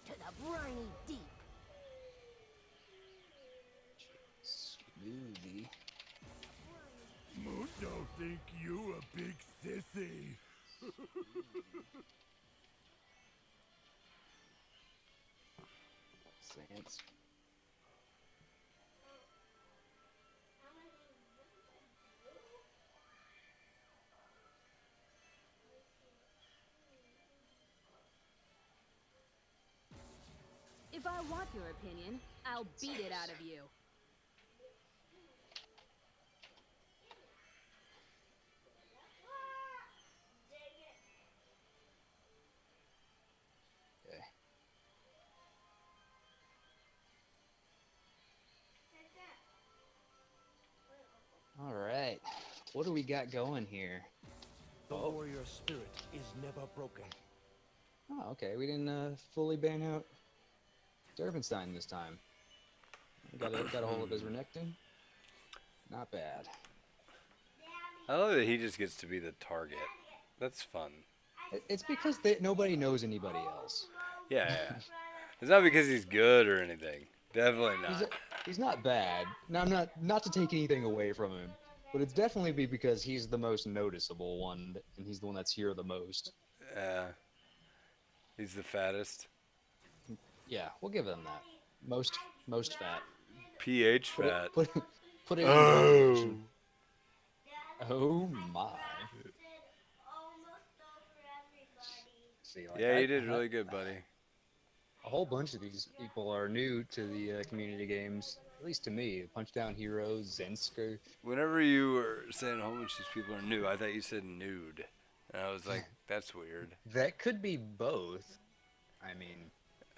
To the briny deep. Smoothie. Mundo think you a big sissy. Sans. If I want your opinion, I'll beat it out of you. Okay. All right. What do we got going here? The warrior spirit is never broken. Oh, okay. We didn't fully ban out Dervenstein this time. Got a hold of his Renekton. Not bad. I love that he just gets to be the target. That's fun. It's because nobody knows anybody else. Yeah. It's not because he's good or anything. Definitely not. He's not bad. Now, I'm not to take anything away from him, but it's definitely because he's the most noticeable one, and he's the one that's here the most. Yeah. He's the fattest. Yeah, we'll give him that. Most fat. PH fat. Put it in combination. Oh my. See, like, Yeah, you did really good, buddy. A whole bunch of these people are new to the community games, at least to me. Punchdown Heroes, Zensker. Whenever you were saying a whole bunch of these people are new, I thought you said nude. And I was like, that's weird. That could be both. I mean...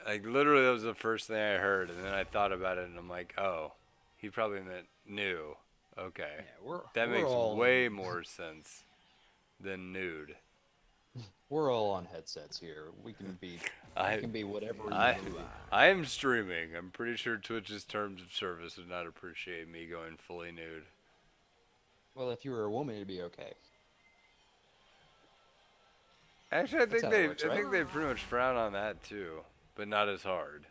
Like, literally, that was the first thing I heard, and then I thought about it, and I'm like, oh, he probably meant new. Okay. Yeah, that makes way more sense than nude. We're all on headsets here. We can be whatever we I want to be. I am streaming. I'm pretty sure Twitch's terms of service would not appreciate me going fully nude. Well, if you were a woman, it'd be okay. Actually, I think how it works, right? they pretty much frown on that too, but not as hard.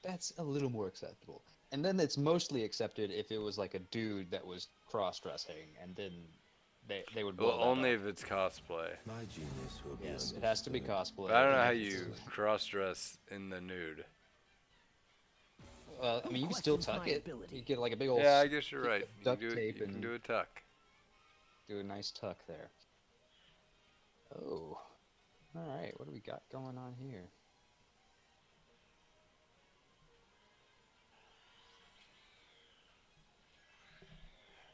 That's a little more acceptable. And then it's mostly accepted if it was like a dude that was cross-dressing, and then they would blow Well, that only up. if it's cosplay. My genius will be Yes, it has to be cosplay. But I don't know how you cross-dress in the nude. I mean, you can still tuck it. You get like a big old Yeah, I guess you're right. You duct can do tape you can and do a tuck. do a nice tuck there. Oh, all right. What do we got going on here?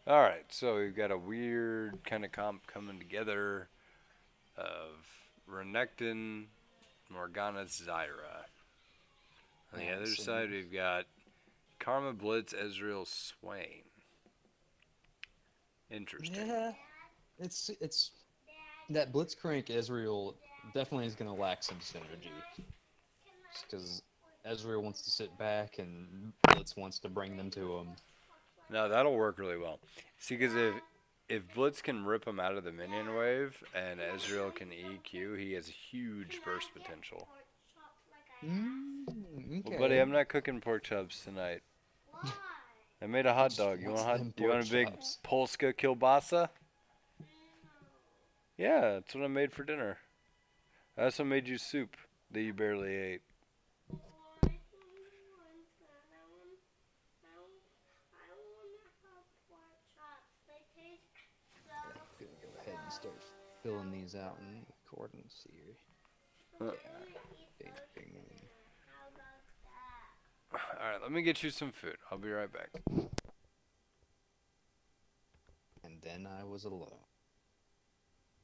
All right, so we've got a weird kind of comp coming together of Renekton, Morgana, Zyra. On the other side, we've got Karma, Blitz, Ezreal, Swain. Interesting. Yeah, it's that Blitzcrank Ezreal definitely is gonna lack some synergy, because Ezreal wants to sit back and Blitz wants to bring them to him. No, that'll work really well. See, because if Blitz can rip him out of the minion wave and Ezreal can EQ, he has huge burst potential. Okay. Well, buddy, I'm not cooking pork chops tonight. I made a hot dog. You want a big Polska kielbasa? Yeah, that's what I made for dinner. I also made you soup that you barely ate. Gonna go ahead and start filling these out in accordance here. Alright, let me get you some food. I'll be right back. And then I was alone.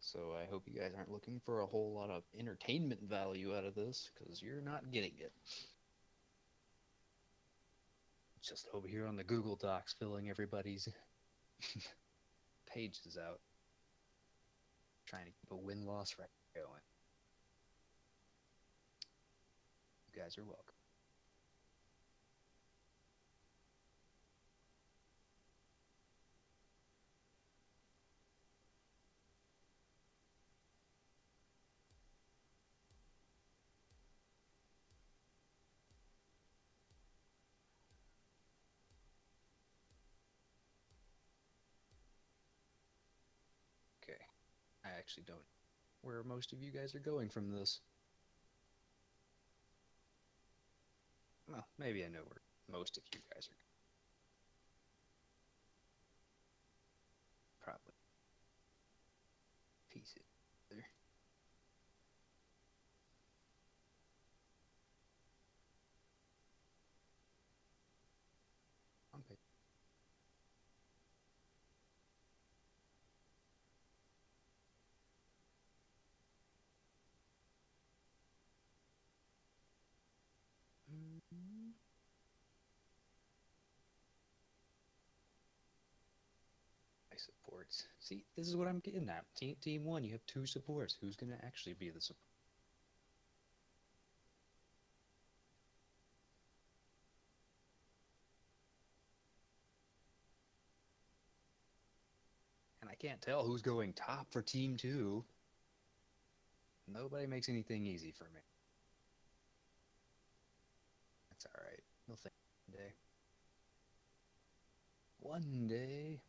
So I hope you guys aren't looking for a whole lot of entertainment value out of this, because you're not getting it. Just over here on the Google Docs filling everybody's pages out. Trying to keep a win-loss record going. You guys are welcome. actually don't know where most of you guys are going from this. Well, maybe I know where most of you guys are going. Probably piece it there. Okay. My supports. See, this is what I'm getting at. Team 1, you have 2 supports. Who's gonna actually be the support? And I can't tell who's going top for Team 2. Nobody makes anything easy for me. That's alright. We'll think one day. One day.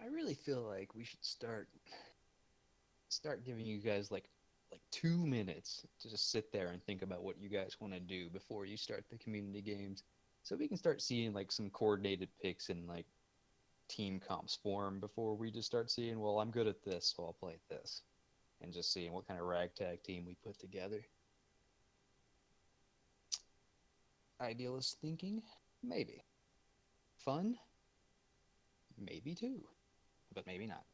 I really feel like we should start giving you guys like 2 minutes to just sit there and think about what you guys want to do before you start the community games, so we can start seeing like some coordinated picks in like team comps form before we just start seeing, well, I'm good at this, so I'll play at this, and just seeing what kind of ragtag team we put together. Idealist thinking, maybe. Fun, maybe too, but maybe not.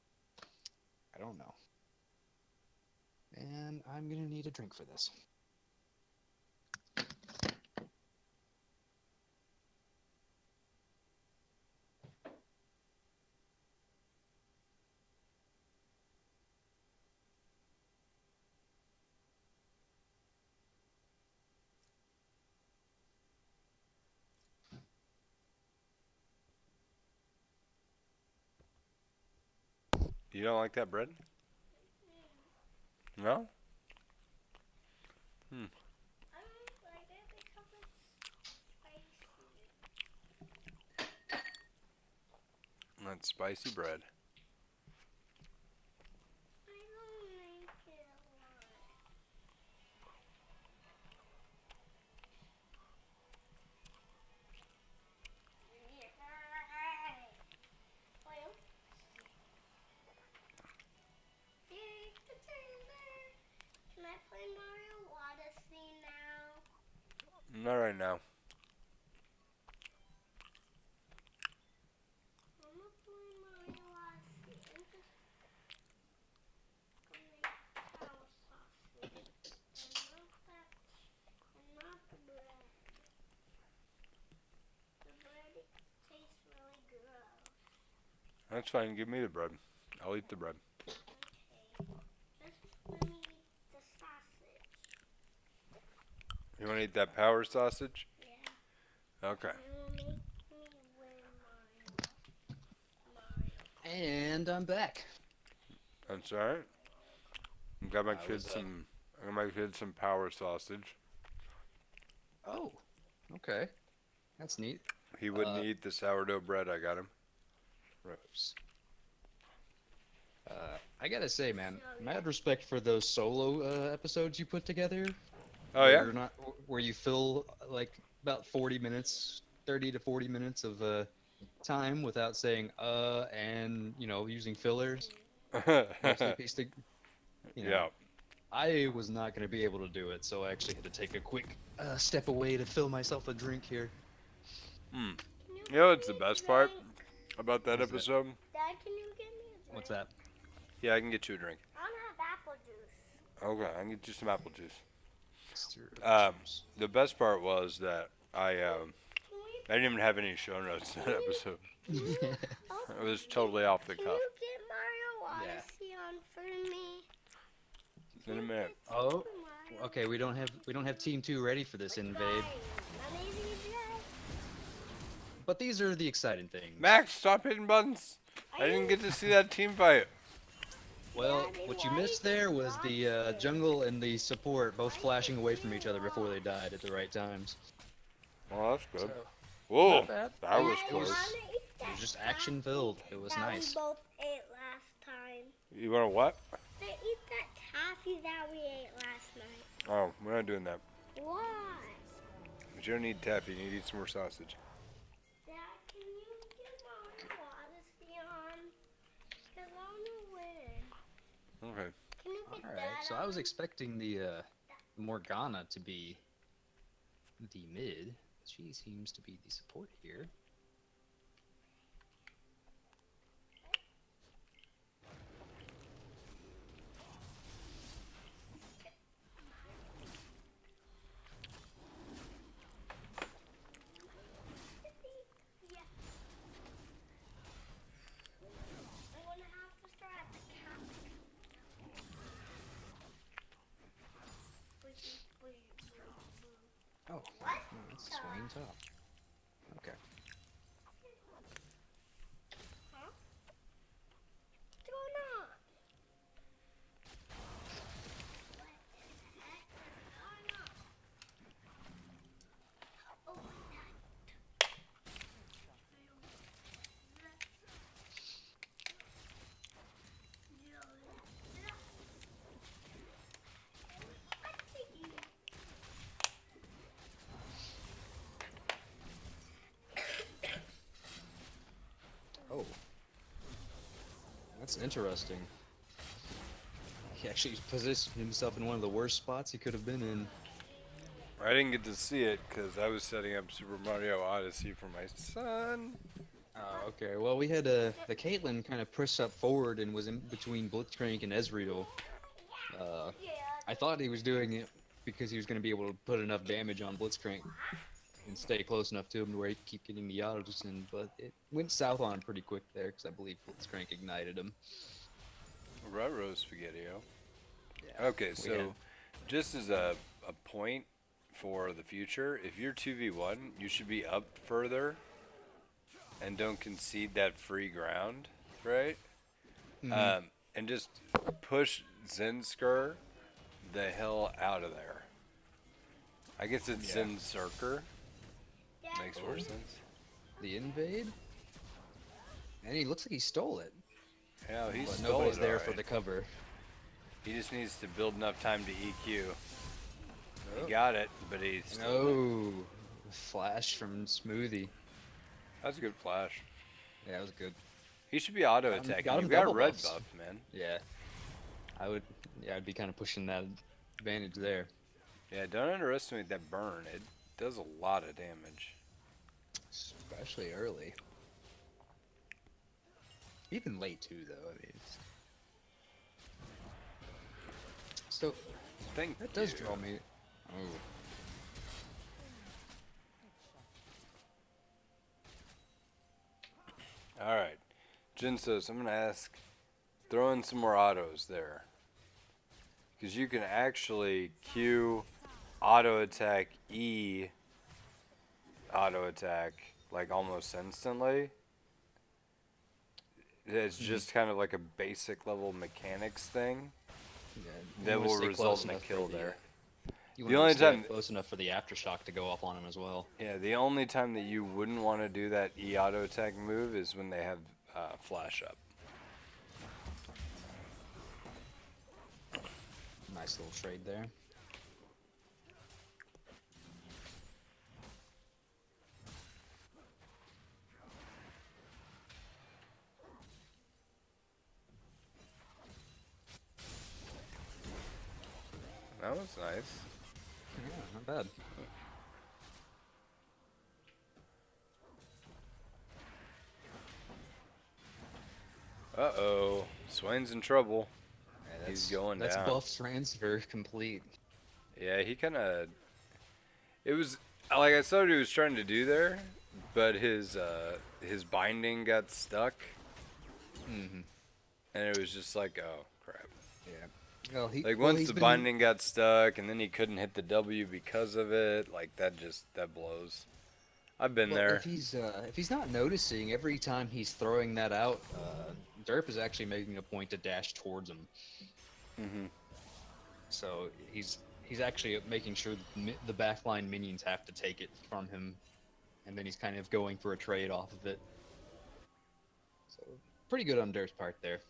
I don't know. And I'm gonna need a drink for this. You don't like that bread? No? I don't like it because it's spicy. That's spicy bread. I don't like it a lot. Well, can I play Mario Odyssey now? Not right now. I'm gonna play Mario Odyssey. I'm just gonna make power sausage. And not the bread. The bread tastes really gross. That's fine. Give me the bread. I'll eat the bread. Okay. Let me eat the sausage. You want to eat that power sausage? Yeah. Okay. It will make me win Mario. And I'm back. That's alright. I'm gonna make I kid was, some. I'm gonna make kid some power sausage. Oh, okay. That's neat. He wouldn't eat the sourdough bread I got him. Gross. I gotta say, man, mad respect for those solo episodes you put together. Oh where yeah. you're not, where you fill like about 40 minutes, 30 to 40 minutes of time without saying and using fillers. Mostly pieced to, Yeah. I was not going to be able to do it, so I actually had to take a quick step away to fill myself a drink here. You know what's the best part about that What's that? episode? Dad, can you get me a drink? What's that? Yeah, I can get you a drink. I don't have apple juice. Okay, I can get you some apple juice. Mr. The best part was that I I didn't even have any show notes in that episode. It was totally off the Can cuff. you get Mario Yeah. Odyssey on for me? In a minute. Oh, Mario okay. We don't have Team 2 ready for this invade, but these are the exciting things. Max, stop hitting buttons. I didn't get to see that team fight. Well, what you missed there was the jungle and the support both flashing away from each other before they died at the right times. Well, that's good. So, Whoa, not bad. that was It was- close. It was just action filled. It was nice. We both ate last time. You want to what? They eat that taffy that we ate last night. Oh, we're not doing that. Why? But you don't need taffy. You need to eat some more sausage. Dad, can you get Mario Odyssey on? Because I want to win. Okay. Can you get All right. that So I was on? expecting the Morgana to be the mid. She seems to be the support here. Yeah. I'm going to have to start at the cap. Oh, no, it's swinging top. Okay. Huh? What's going on? What the heck is going on? Oh, Oh. That's interesting. He actually positioned himself in one of the worst spots he could have been in. I didn't get to see it because I was setting up Super Mario Odyssey for my son. Oh, okay. Well, we had the Caitlyn kind of pushed up forward and was in between Blitzcrank and Ezreal. I thought he was doing it because he was going to be able to put enough damage on Blitzcrank and stay close enough to him to where he could keep getting the autos in, but it went south on him pretty quick there because I believe Blitzcrank ignited him. Ruh-roh, Spaghetti-O. Yeah. Okay, We so had- just as a point for the future, if you're 2v1, you should be up further and don't concede that free ground, right? Mhm. And just push Zinsker the hell out of there. I guess it's Yeah. Zinzerker. Makes more sense. The invade? And he looks like he stole it, Yeah, he but stole nobody's it, there alright. for the cover. He just needs to build enough time to EQ. Oh. He got it, but he still. No, flash from Smoothie. That's a good flash. Yeah, that was good. He should be auto Got him attacking. You got double red buffs. buff, man. Yeah, I'd be kind of pushing that advantage there. Yeah, don't underestimate that burn. It does a lot of damage. Especially early. Even late too, though. I mean, so Thank that does you. draw me. Oh, All right, Jinsos, I'm gonna ask, throw in some more autos there, because you can actually Q, auto attack, E, auto attack like almost instantly. It's just kind of like a basic level mechanics thing yeah. you that wanna will stay result close in a enough kill for the, there. You The wanna only stay time- close enough for the aftershock to go off on him as well. Yeah, the only time that you wouldn't want to do that E auto attack move is when they have flash up. Nice little trade there. That was nice. Yeah, not bad. Uh-oh. Swain's in trouble. Yeah, He's going that's down. buff transfer complete. Yeah, he kind of... It was... Like, I saw what he was trying to do there, but his binding got stuck, Mm-hmm. and it was just like, oh crap. Yeah. Well, Like once the binding got stuck, and then he couldn't hit the W because of it, like that blows. I've been Well, there. if he's not noticing, every time he's throwing that out, Derp is actually making a point to dash towards him. Hmm. So he's actually making sure the backline minions have to take it from him, and then he's kind of going for a trade off of it. So pretty good on Derp's part there.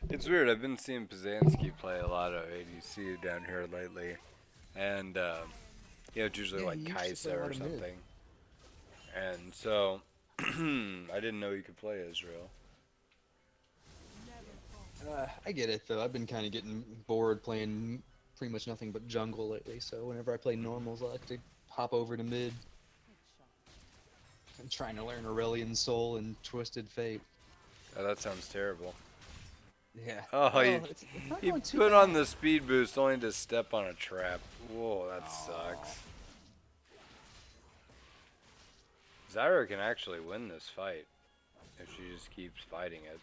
It's weird. I've been seeing Pizanski play a lot of ADC down here lately, and it's usually Yeah, like he used to play a Kai'Sa lot or of mid. something. And so I didn't know you could play Israel. I get it though. I've been kind of getting bored playing pretty much nothing but jungle lately. So whenever I play normals, I like to hop over to mid. I'm trying to learn Aurelion Soul and Twisted Fate. Oh, that sounds terrible. Yeah. Oh, Well, you it's not you going too put on bad. the speed boost only to step on a trap. Whoa, that sucks. Zyra can actually win this fight if she just keeps fighting it.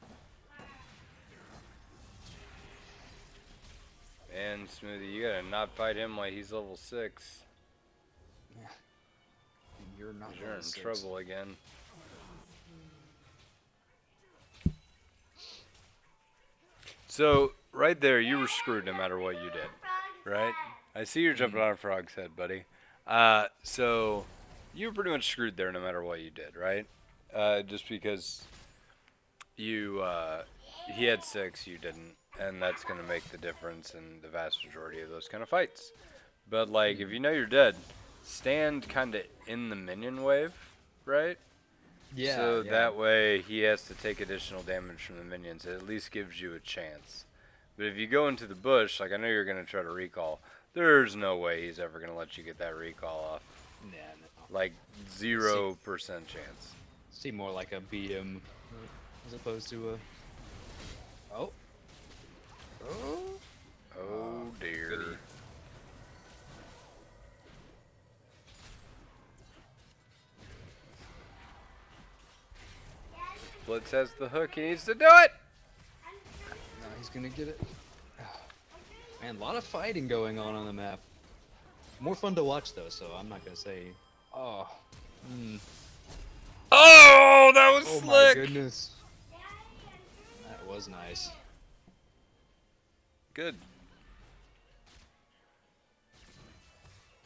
And Smoothie, you gotta not fight him while he's level 6. Yeah. You're not. 'Cause you're level in 6. trouble again. So, right there, you were screwed no matter what you did, right? I see you're jumping on a frog's head, buddy. So, you were pretty much screwed there no matter what you did, right? Just because he had 6, you didn't, and that's going to make the difference in the vast majority of those kind of fights. But, like, if you know you're dead, stand kind of in the minion wave, right? Yeah. So yeah. that way he has to take additional damage from the minions. It at least gives you a chance. But if you go into the bush, like I know you're going to try to recall, there's no way he's ever going to let you get that recall off. Nah, no. Like 0% chance. Seem more like a BM as opposed to a. Oh. Oh. Oh dear. goody. Blitz has the hook. He needs to do it. No, he's gonna get it. Man, a lot of fighting going on the map. More fun to watch though, so I'm not gonna say. Oh. Oh, that was Oh slick. my goodness. That was nice. Good.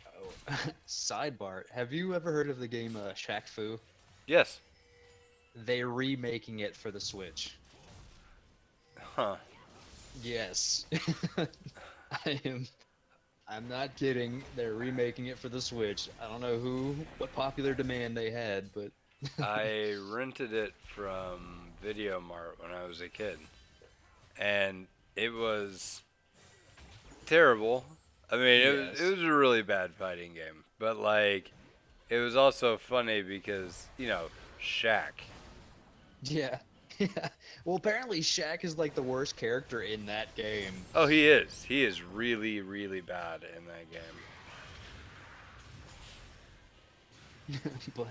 Oh. Sidebar: have you ever heard of the game Shaq Fu? Yes. They're remaking it for the Switch. Huh. Yes. I'm not kidding. They're remaking it for the Switch. I don't know what popular demand they had, but I rented it from Video Mart when I was a kid, and it was terrible. I mean, Yes. it was a really bad fighting game, but like, it was also funny because Shaq. yeah. Yeah. Well, apparently Shaq is like the worst character in that game. Oh, he is. He is really, really bad in that game. But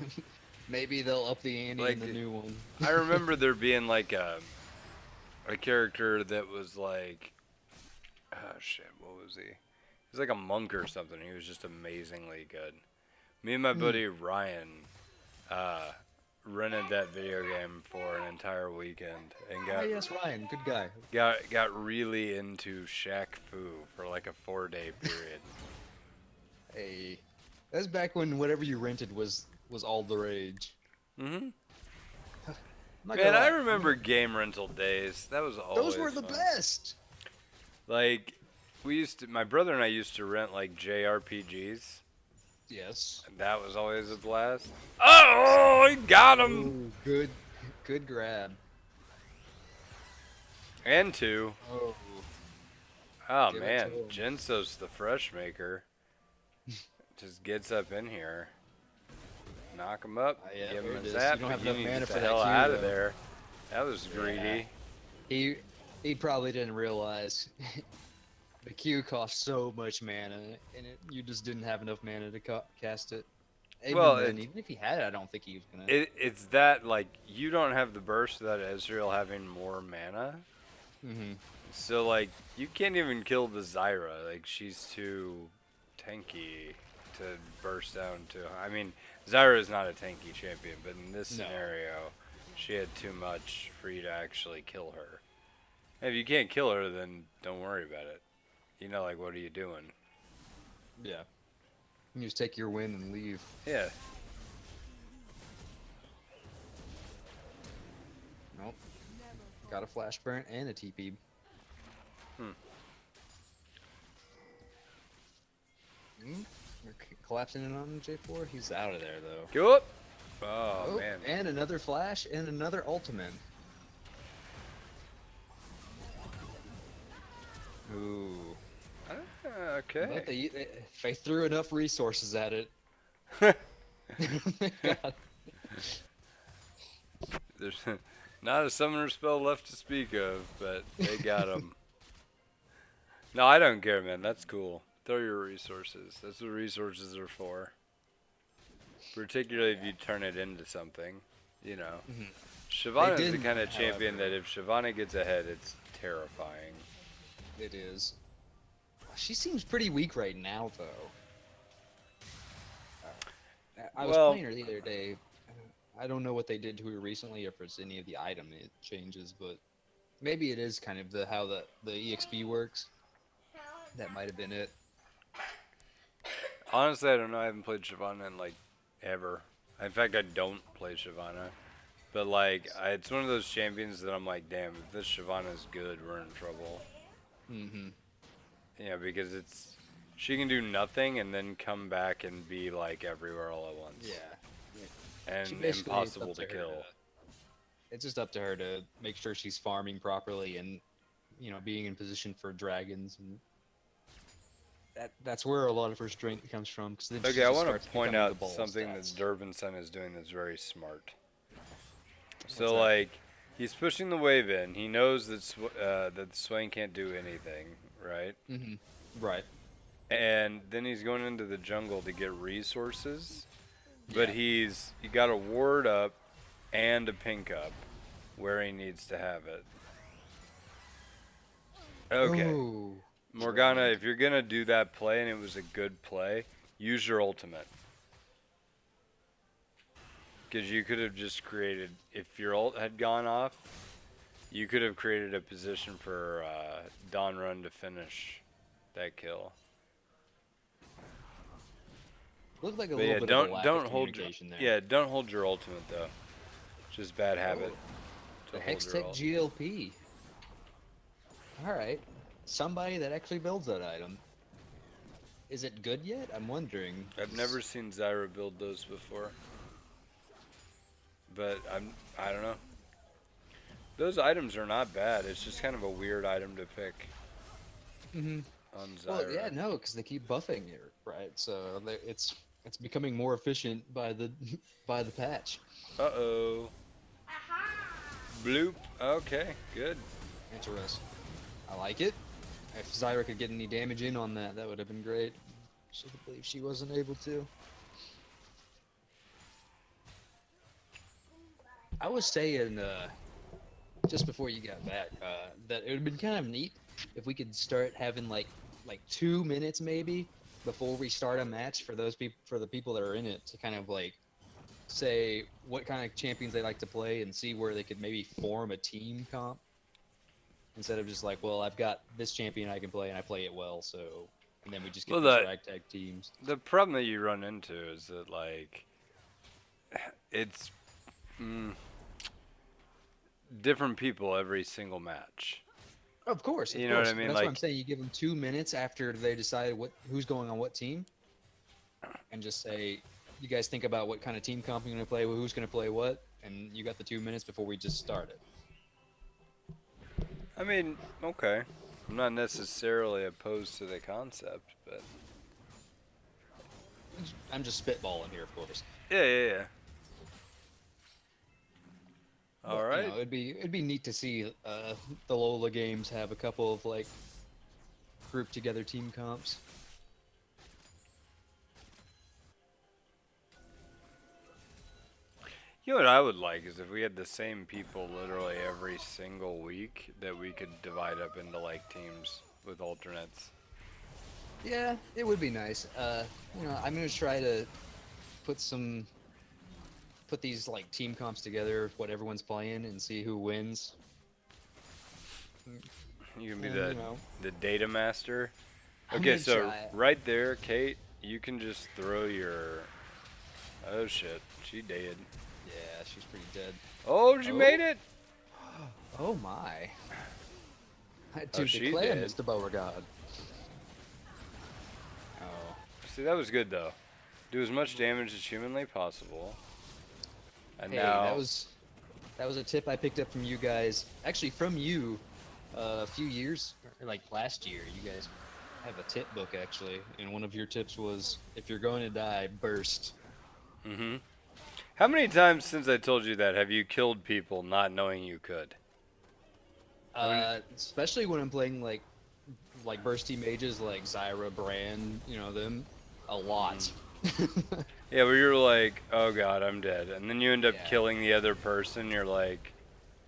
maybe they'll up the ante Like, in the new one. I remember there being like a character that was like, oh shit, what was he? He was like a monk or something. He was just amazingly good. Me and my buddy Ryan rented that video game for an entire weekend and Oh, yes, Ryan, good guy. got really into Shaq Fu for like a 4-day period. Hey, that's back when whatever you rented was all the rage. Mm-hmm. I'm not Man, gonna I lie. remember game rental days. That was always Those were the fun. best. Like, my brother and I used to rent like JRPGs. Yes. And that was always a blast. Oh, he got him! Ooh, good grab. And 2. Oh, Oh Give it man, to him. Jinso's the fresh maker. Just gets up in here. Knock him up. Yeah, give there him it a is. zap. You don't have but enough need to mana get for the that hell Q, out of though. there. That was greedy. he probably didn't realize. The Q costs so much mana, and you just didn't have enough mana to cast it. Even Well, then, even if he had it, I don't think he was gonna. It's that, like, you don't have the burst without Ezreal having more mana. Mm-hmm. So, like, you can't even kill the Zyra. Like, she's too tanky to burst down to. I mean, Zyra is not a tanky champion, but in this scenario, she had too much for you to actually kill her. If you can't kill her, then don't worry about it. You know, like, what are you doing? Yeah. You just take your win and leave. Yeah. Nope. Got a flash burn and a TP. We're collapsing in on J4. He's out of there though. Go up. Oh, man. And another flash and another ultimate. Ooh. Okay. But they threw enough resources at it. God. There's not a summoner spell left to speak of, but they got him. No, I don't care, man. That's cool. Throw your resources. That's what resources are for. Particularly if you turn it into something, you know. Shyvana is the kind of champion that if Shyvana gets ahead, it's terrifying. It is. She seems pretty weak right now, though. I was playing her the other day. I don't know what they did to her recently, or if it's any of the item changes, but maybe it is kind of how the EXP works. That might have been it. Honestly, I don't know. I haven't played Shyvana in, like, ever. In fact, I don't play Shyvana. But, like, it's one of those champions that I'm like, damn, if this Shyvana is good, we're in trouble. Mm-hmm. Yeah, because she can do nothing and then come back and be, like, everywhere all at once. Yeah. And impossible to kill. It's just up to her to make sure she's farming properly and, you know, being in position for dragons. And that's where a lot of her strength comes from. Cause then Okay, I want to point out something that Durbanson is doing that's very smart. So, like, he's pushing the wave in. He knows that Swain can't do anything, right? Mm-hmm. Right. And then he's going into the jungle to get resources. But he got a ward up and a pink up where he needs to have it. Okay. Ooh. Morgana, if you're going to do that play and it was a good play, use your ultimate. Because you could have just created, if your ult had gone off, you could have created a position for Dawn Run to finish that kill. Looked like a little bit of a lack of communication there. Yeah, don't hold your ultimate though. Just bad habit. The Hextech GLP. Alright. Somebody that actually builds that item. Is it good yet? I'm wondering. I've never seen Zyra build those before. But I don't know. Those items are not bad. It's just kind of a weird item to pick. Mm-hmm. On Zyra. Well, yeah, no, because they keep buffing it, right? So it's becoming more efficient by the patch. Uh-oh. Bloop. Okay, good. Interesting. I like it. If Zyra could get any damage in on that, that would have been great. She believe she wasn't able to. I was saying, just before you got back, that it would have been kind of neat if we could start having like 2 minutes maybe before we start a match for the people that are in it to kind of like say what kind of champions they like to play and see where they could maybe form a team comp instead of just like, well, I've got this champion I can play and I play it well, so and then we just get these rag tag teams. The problem that you run into is that like it's different people every single match. Of course, you know what I mean. That's like, what I'm saying. You give them 2 minutes after they decide who's going on what team, and just say, "You guys think about what kind of team comp you're going to play, who's going to play what," and you got the 2 minutes before we just started. I mean, okay, I'm not necessarily opposed to the concept, but I'm just spitballing here, of course. Yeah. All right. You know, it'd be neat to see the LOLA games have a couple of like group together team comps. You know what I would like is if we had the same people literally every single week that we could divide up into like teams with alternates. Yeah, it would be nice. You know, I'm gonna try to put these like team comps together, what everyone's playing, and see who wins. You can be And, the you know, the data master. I'm Okay, gonna so try it. right there, Kate, you can just throw your. Oh shit, she dead. Yeah, she's pretty dead. Oh, she Oh. made it. Oh my. Oh, To she declare did. Mr. Beauregard. Oh. See, that was good though. Do as much damage as humanly possible. And Hey, now that was a tip I picked up from you guys. Actually, from you, a few years, or like last year. You guys have a tip book actually, and one of your tips was if you're going to die, burst. Mm-hmm. How many times since I told you that have you killed people not knowing you could? Especially when I'm playing like bursty mages like Zyra, Brand, you know them, a lot. Yeah, where you're like, oh god, I'm dead. And then you end up Yeah. killing the other person, you're like,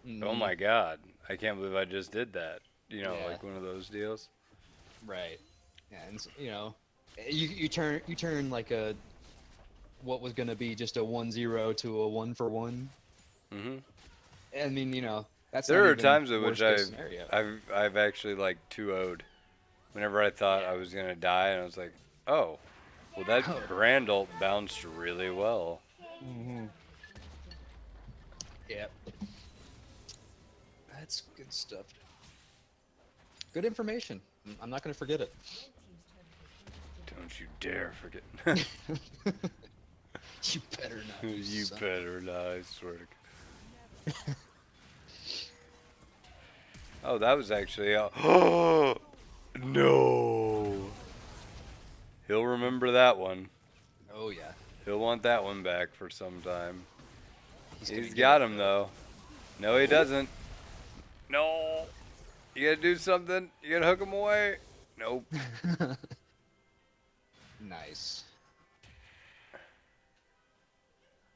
oh Mhm. my god, I can't believe I just did that. You know, Yeah. like one of those deals. Right. Yeah, and you know, you turn like a what was gonna be just a 1-0 to a 1-for-1. Mm-hmm. I mean, you know, that's There not are even times in which worst case scenario. I've actually like 2-0'd. Whenever I thought I was gonna die, and I was like, oh, well that Oh. brand ult bounced really well. Mm-hmm. Yep. That's good stuff. Good information. I'm not gonna forget it. Don't you dare forget. You better not. You son. better not, I swear to God. Oh, that was actually no. He'll remember that one. Oh yeah. He'll want that one back for some time. gonna He's get got it, him though. No, he doesn't. No. You gotta do something. You gotta hook him away. Nope. Nice.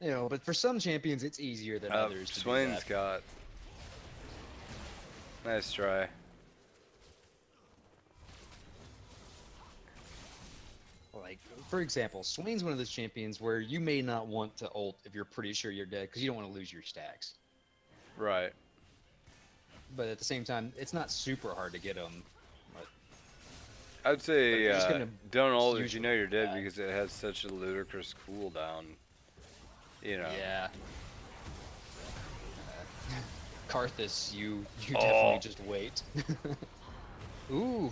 You know, but for some champions, it's easier than others to do Swain's that. got. Nice try. Like, for example, Swain's one of those champions where you may not want to ult if you're pretty sure you're dead because you don't want to lose your stacks. Right. But at the same time, it's not super hard to get them. I'd say you're just gonna don't ult if use you your know you're dead bag. because it has such a ludicrous cooldown. You know. Yeah. Karthus, you definitely just wait. Ooh.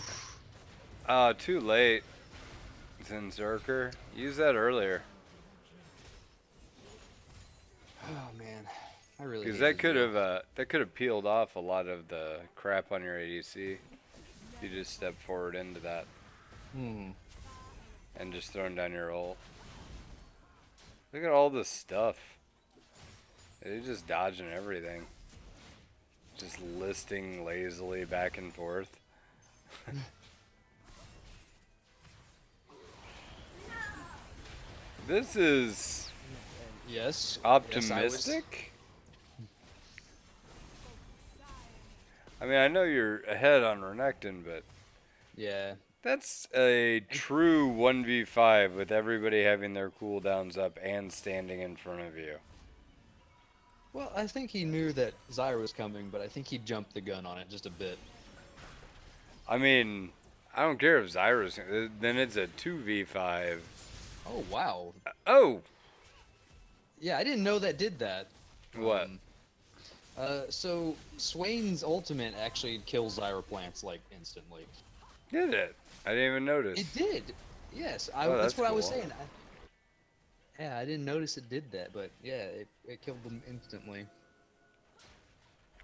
Too late. Zinzerker. Use that earlier. Oh man, I really. Because hate that could have peeled off a lot of the crap on your ADC. You just step forward into that and just throwing down your ult. Look at all this stuff. They're just dodging everything. Just listing lazily back and forth. This is Yes. optimistic. I mean, I know you're ahead on Renekton, but Yeah. that's a true 1v5 with everybody having their cooldowns up and standing in front of you. Well, I think he knew that Zyra was coming, but I think he jumped the gun on it just a bit. I mean, I don't care if Zyra's, then it's a 2v5. Oh wow. Oh! Yeah, I didn't know that did that. What? So Swain's ultimate actually kills Zyra plants like instantly. Did it? I didn't even notice. It did. Yes, Oh, that's that's what I was cool. saying. Yeah, I didn't notice it did that, but yeah, it killed them instantly.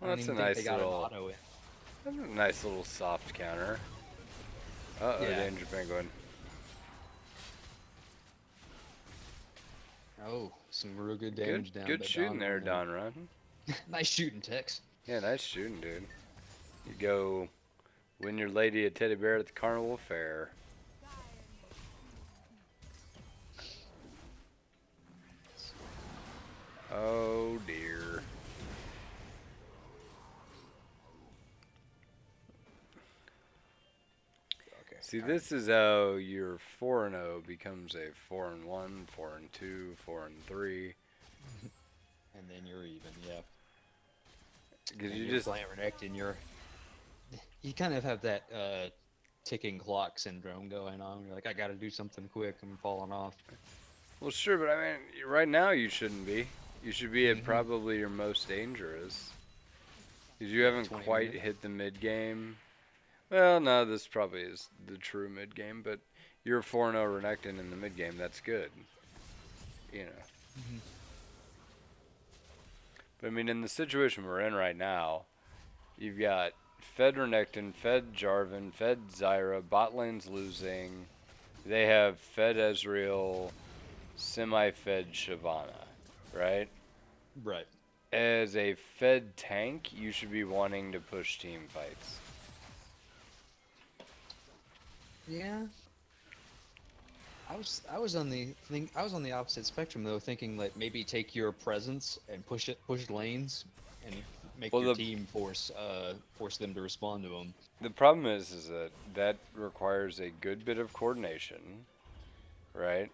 Well, I that's don't a even think nice they got little, an auto in. that's a nice little soft counter. Uh-oh, Yeah. danger penguin. Oh, some real good damage down. Good by shooting there, Don. Don Run. Nice shooting, Tex. Yeah, nice shooting, dude. You go Win your lady a teddy bear at the carnival fair. Oh dear. Okay. See, this is how your 4-0 becomes a 4-1, 4-2, 4-3. And then you're even, yeah. Because And you you're just playing Renekton, you kind of have that ticking clock syndrome going on. You're like, I got to do something quick. I'm falling off. well, sure, but I mean, right now you shouldn't be. You should be at Mhm. probably your most dangerous. Because you Yeah, haven't 20 quite minutes. hit the mid game. Well, no, this probably is the true mid game, but you're 4-0 Renekton in the mid game. That's good. You know. Mhm. But I mean, in the situation we're in right now, you've got Fed Renekton, Fed Jarvan, Fed Zyra, bot lane's losing. They have Fed Ezreal, semi-Fed Shyvana, right? Right. As a Fed tank, you should be wanting to push team fights. Yeah. I was on the opposite spectrum though, thinking like maybe take your presence and push lanes and make Well, your the- team force them to respond to them. The problem is that requires a good bit of coordination, right?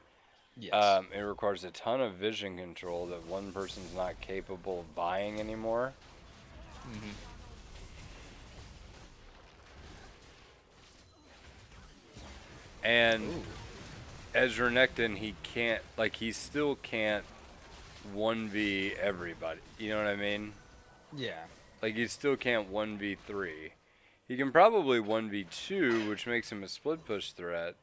Yes. It requires a ton of vision control that one person's not capable of buying anymore. Mhm. And Ooh. as Renekton, he still can't 1v everybody. You know what I mean? Yeah. Like, he still can't 1v3. He can probably 1v2, which makes him a split push threat.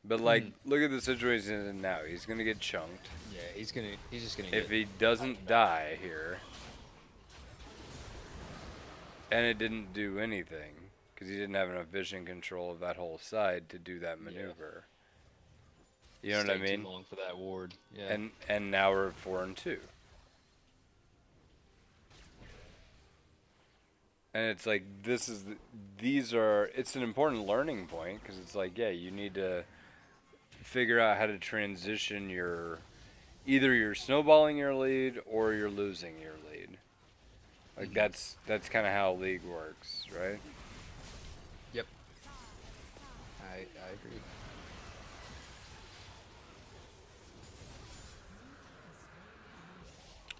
But, like, look at the situation he's in now. He's going to get chunked. Yeah. He's just gonna If get. he doesn't die here, and it didn't do anything, because he didn't have enough vision control of that whole side to do that maneuver. You know what I stayed mean? Too long for that ward. Yeah. And now we're at 4-2. And it's like it's an important learning point because it's like, yeah, you need to figure out how to transition either you're snowballing your lead or you're losing your lead. Like that's kind of how League works, right? Yep. I agree.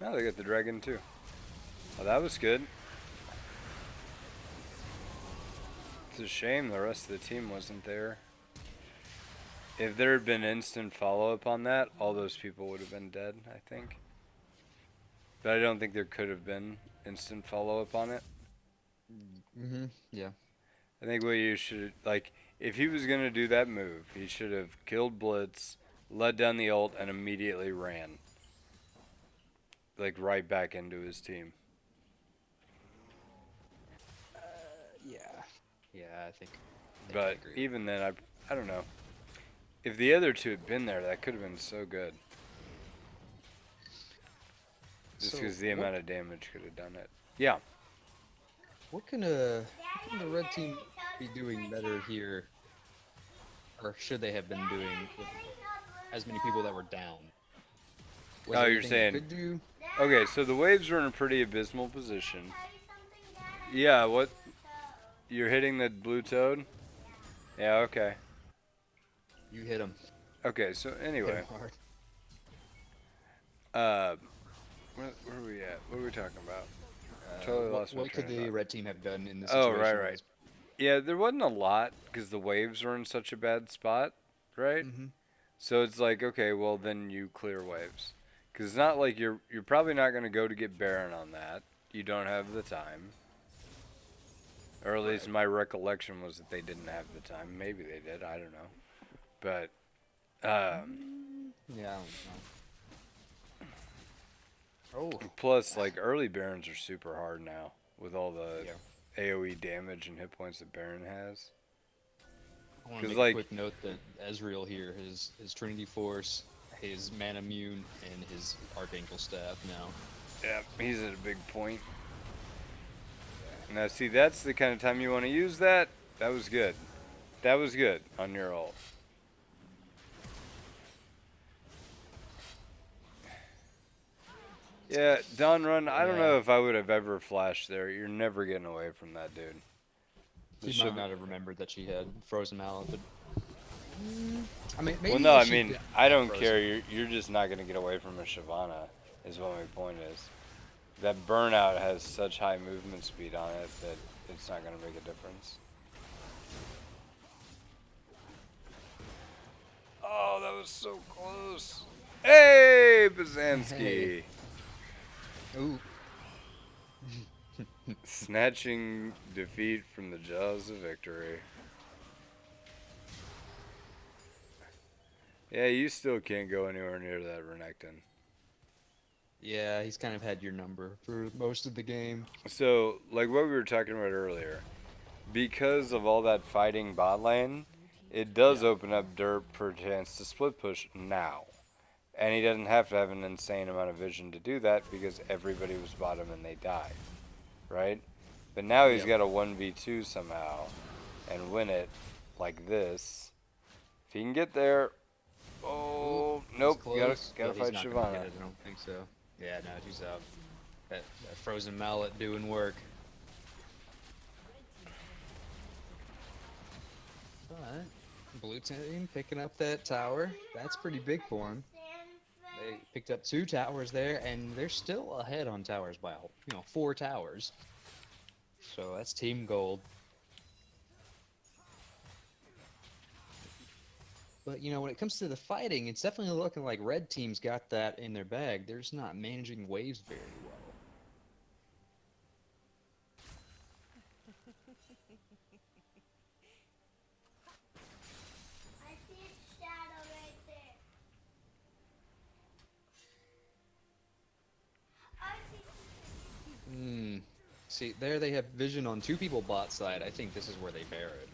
Oh, they got the dragon too. Oh, that was good. It's a shame the rest of the team wasn't there. If there had been instant follow-up on that, all those people would have been dead, I think. But I don't think there could have been instant follow-up on it. Mhm. Yeah. I think what you should, like, if he was going to do that move, he should have killed Blitz, led down the ult, and immediately ran. Like, right back into his team. Yeah. Yeah. I think I But agree. even then, I don't know. If the other two had been there, that could have been so good. Just So, because the what- amount of damage could have done it. Yeah. What can the red team be doing better here, or should they have been doing with as many people that were down? Was Oh, there you're anything they saying- could do? Okay, so the waves were in a pretty abysmal position. Yeah, what? You're hitting the blue toad? Yeah, okay. You hit them. Okay, so Hit anyway. 'em hard. Where are we at? What are we talking about? Uh, Totally what lost my what could train of the thought. red team have done in this Oh, situation? right. Yeah, there wasn't a lot because the waves were in such a bad spot, right? Mm-hmm. So it's like, okay, well then you clear waves, because it's not like you're probably not going to go to get Baron on that. You don't have the time, or at least my recollection was that they didn't have the time. Maybe they did. I don't know, but Yeah. I don't know. Oh. plus like early Barons are super hard now with all the Yeah. AOE damage and hit points that Baron has. I want to 'Cause, make like- a quick note that Ezreal here, his Trinity Force, his Mana Immune, and his Archangel Staff now. Yeah, he's at a big point. Now, see, that's the kind of time you want to use that. That was good. That was good on your ult. Yeah, Dawn Run, I don't know if I would have ever flashed there. You're never getting away from that, dude. She might not have remembered that she had frozen mallet, but I mean, maybe Well, no, if I she mean, didn't I have don't frozen- care. You're just not going to get away from a Shyvana, is what my point is. That burnout has such high movement speed on it that it's not going to make a difference. Oh, that was so close. Hey, Bazanski. Hey. Ooh. Snatching defeat from the jaws of victory. Yeah, you still can't go anywhere near that Renekton. Yeah, he's kind of had your number for most of the game. So, like what we were talking about earlier, because of all that fighting bot lane, it does open up Derp for a chance to split push now. And he doesn't have to have an insane amount of vision to do that because everybody was bottom and they died. Right? But now he's got a 1v2 somehow and win it like this. If he can get there. Oh, nope. Gotta fight Shyvana. I don't think so. Yeah, no, she's out. That frozen mallet doing work. But blue team picking up that tower. That's pretty big for him. They picked up 2 towers there, and they're still ahead on towers by 4 towers. So that's team gold. But when it comes to the fighting, it's definitely looking like red team's got that in their bag. They're just not managing waves very well. I see a shadow right there. I see. See, there they have vision on 2 people bot side. I think this is where they bear it.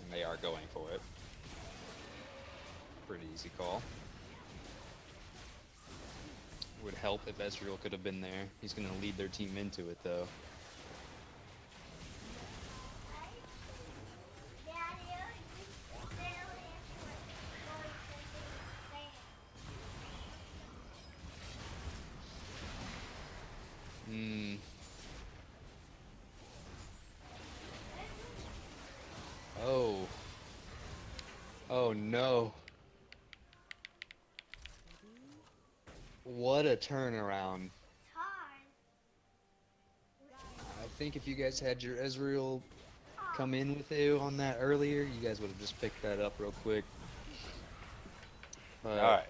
And they are going for it. Pretty easy call. Would help if Ezreal could have been there. He's going to lead their team into it, though. Oh. Oh no. What a turnaround. I think if you guys had your Ezreal come in with you on that earlier, you guys would have just picked that up real quick. Alright.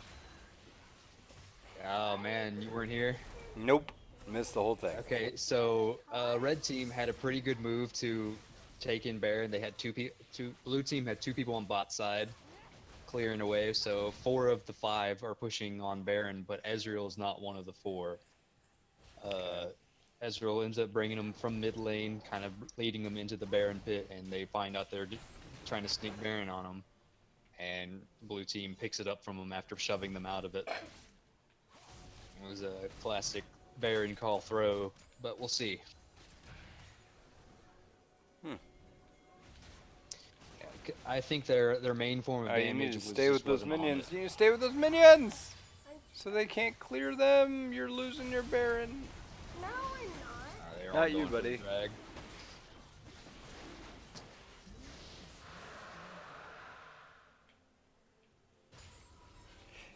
Oh man, you weren't here? Nope. Missed the whole thing. Okay, so red team had a pretty good move to take in Baron. They had blue team had 2 people on bot side clearing away, so 4 of the 5 are pushing on Baron, but Ezreal is not one of the 4. Ezreal ends up bringing him from mid lane, kind of leading him into the Baron pit, and they find out they're trying to sneak Baron on him, and blue team picks it up from them after shoving them out of it. It was a classic Baron call throw, but we'll see. I think their main form of damage you need to was stay just with those wasn't on minions. it. You need to stay with those minions! So they can't clear them. You're losing your Baron. No, we're not. They are Not all you, going for the buddy. drag.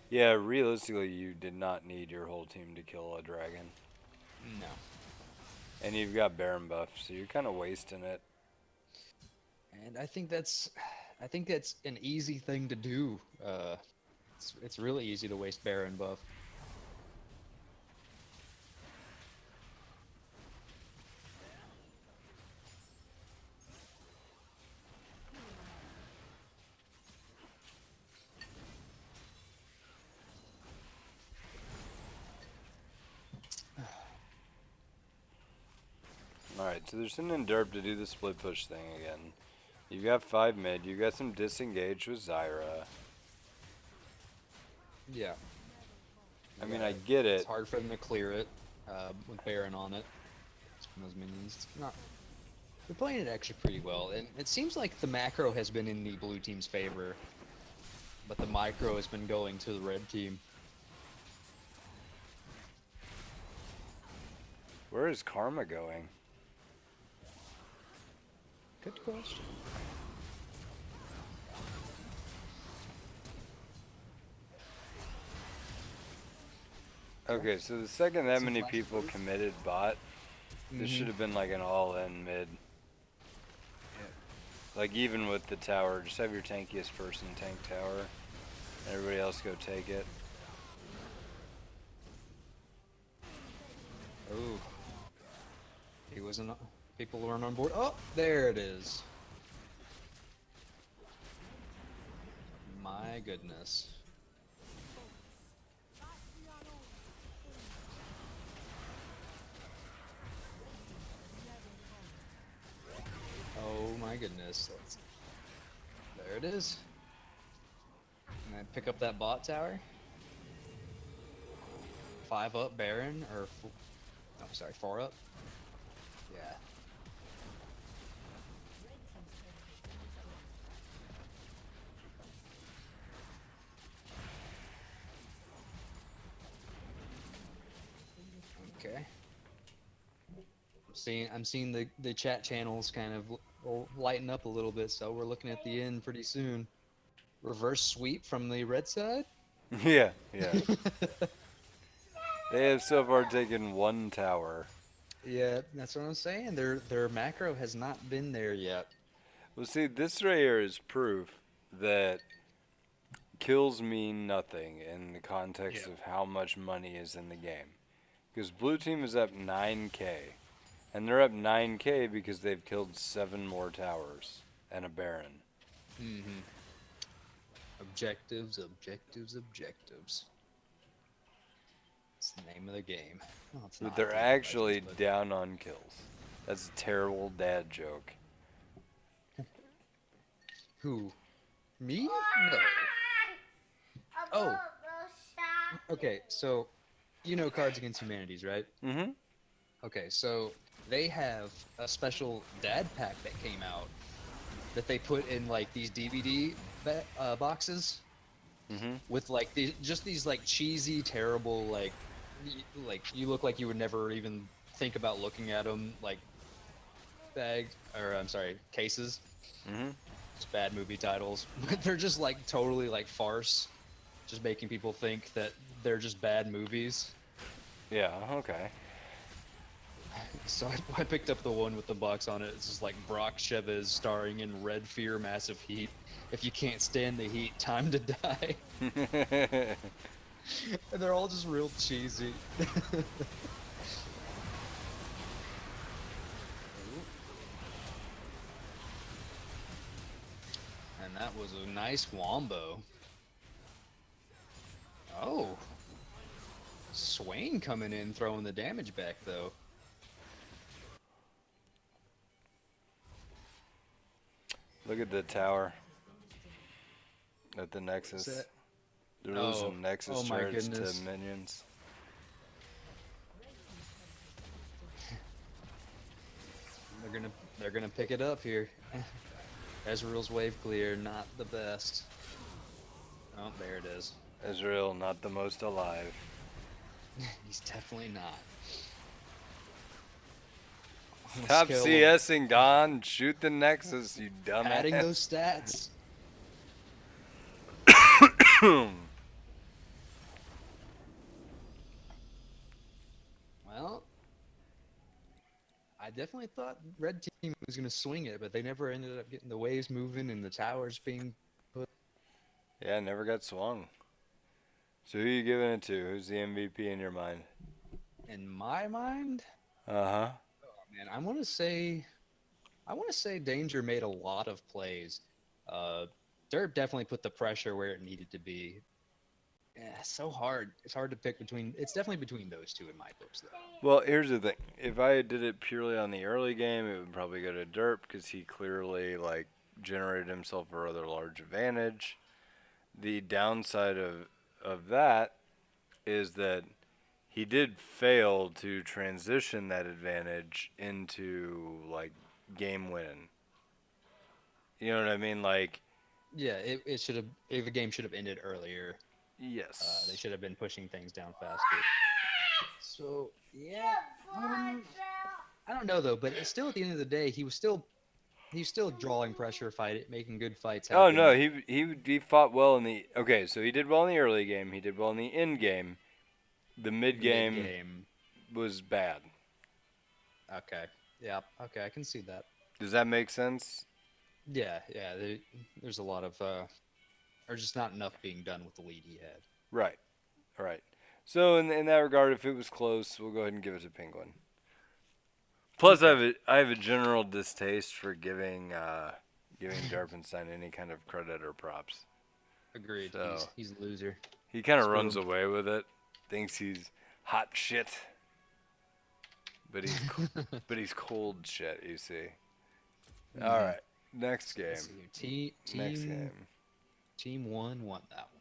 Yeah, realistically, you did not need your whole team to kill a dragon. No. And you've got Baron buff, so you're kind of wasting it. And I think that's an easy thing to do. It's really easy to waste Baron buff. Alright, so they're sending Derp to do the split push thing again. You've got 5 mid, you've got some disengage with Zyra. Yeah. I mean, I get it. It's hard for them to clear it with Baron on it. those minions. It's not. They're playing it actually pretty well, and it seems like the macro has been in the blue team's favor, but the micro has been going to the red team. Where is Karma going? Good question. Okay, so the second that Some many flash people boost. committed bot, this should have been like an all-in mid. Like even with the tower, just have your tankiest person tank tower, and everybody else go take it. Oh, he wasn't. People weren't on board. Oh, there it is. My goodness. Oh my goodness. There it is. And then pick up that bot tower. 5 up Baron, or I'm sorry, 4 up. Yeah. Okay. I'm seeing the chat channels kind of lighten up a little bit, so we're looking at the end pretty soon. Reverse sweep from the red side. Yeah, yeah. They have so far taken 1 tower. Yeah, that's what I'm saying. Their macro has not been there yet. Well, see, this right here is proof that kills mean nothing in the context Yeah. of how much money is in the game. Because blue team is up 9k, and they're up 9k because they've killed 7 more towers and a baron. Mm-hmm. Objectives, objectives, objectives. It's the name of the game. Well, it's But not they're League of actually Legends, but- down on kills. That's a terrible dad joke. Who? Me? No. Oh. Okay, so you know Cards Against Humanities, right? Mm-hmm. Okay, so they have a special dad pack that came out that they put in like these DVD boxes Mm-hmm. with like these like cheesy, terrible like you look like you would never even think about looking at them like bags or I'm sorry cases. Mm-hmm. Just bad movie titles, but they're just like totally like farce, just making people think that they're just bad movies. Yeah, okay. So I picked up the one with the box on it. It's just like Brock Chavez starring in Red Fear, Massive Heat. If you can't stand the heat, time to die. And they're all just real cheesy. And that was a nice wombo. Oh. Swain coming in, throwing the damage back, though. Look at the tower. At the Nexus. That? They're Oh. losing Nexus Oh my charge goodness. to minions. They're gonna pick it up here. Ezreal's wave clear, not the best. Oh, there it is. Israel, not the most alive. He's definitely not. On a Stop scale of CSing, Don. Shoot the Nexus, you dumbass. Adding those stats. Well, I definitely thought red team was gonna swing it, but they never ended up getting the waves moving and the towers being put. Yeah, never got swung. So who are you giving it to? Who's the MVP in your mind? In my mind, Uh-huh. man, I want to say Danger made a lot of plays. Derp definitely put the pressure where it needed to be. Yeah, so hard. It's hard to pick between. It's definitely between those two in my books, though. Well, here's the thing. If I did it purely on the early game, it would probably go to Derp because he clearly like generated himself a rather large advantage. The downside of that is that he did fail to transition that advantage into like game win. You know what I mean? Like, Yeah, it should have. The game should have ended earlier. yes. They should have been pushing things down faster. So yeah, I don't know though, but it's still at the end of the day, he was still drawing pressure, making good fights Oh happen. no, he fought well in the so he did well in the early game. He did well in the end game. The mid game Mid-game. was bad. Okay. Yeah. Okay, I can see that. Does that make sense? Yeah. Yeah. There's a lot of or just not enough being done with the lead he had. Right. Right. So in that regard, if it was close, we'll go ahead and give it to Penguin. Plus, I have a general distaste for giving Darpenstein any kind of credit or props. Agreed. So, He's a loser. He kind of Screw runs him. away with it, thinks he's hot shit, but he's cold shit. You see. All right, next game. Let's see here. Next game. Team 1 won that one.